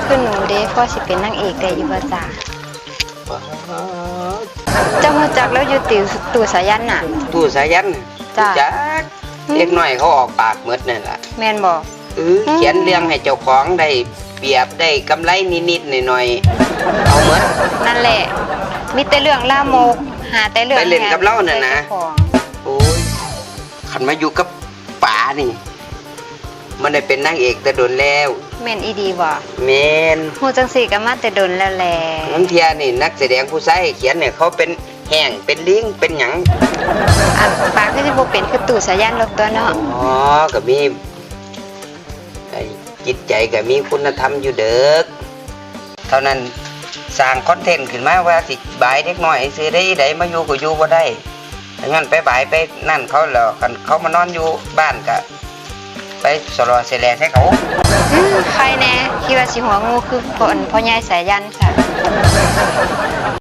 คือหนูเด้พ่อสิเป็นนางเอกได้อยู่บ่จ้าเจ้ารู้จักแล้วอยู่ตู่สายันน่ะตู้สายันจ้าจักเล็กน้อยเขาออกปากหมดนั่นล่ะแม่นบ่เขียนเรื่องให้เจ้าของได้เปรียบได้กำไรนิดๆหน่อยๆเอาหมดนั่นแหละมีแต่เรื่องลามกหาแต่เรื่องไปเล่นกับเราน่ะนะโอ้ยขันมาอยู่กับป๋านี่มันได้เป็นนางเอกแต่โดนแล้วแม่นอีดีบ่แม่นฮู้จังซี่ก็มาแต่โดนแล้วแหละบางเที่ยนี่นักแสดงผู้ชายเขียนเนี่ยเขาเป็นแห้งเป็นลิงเป็นหยังอันปากก็สิบ่เป็นคือตู่สายันหรอกตัวเนาะอ๋อก็มีจิตใจก็มีคุณธรรมอยู่เด้อเท่านั้นสร้างคอนเทนต์ขึ้นมาว่าสิบายเด็กน้อยซื้อได้มาอยู่ก็อยู่บ่ได้ถ้างั้นไปบายไปนั่นเขาแล้วคันเขามานอนอยู่บ้านก็ไปสลอเสแลให้เขาใครแน่คิดว่าสิหัวงูคือพ่อใหญ่สายันค่ะ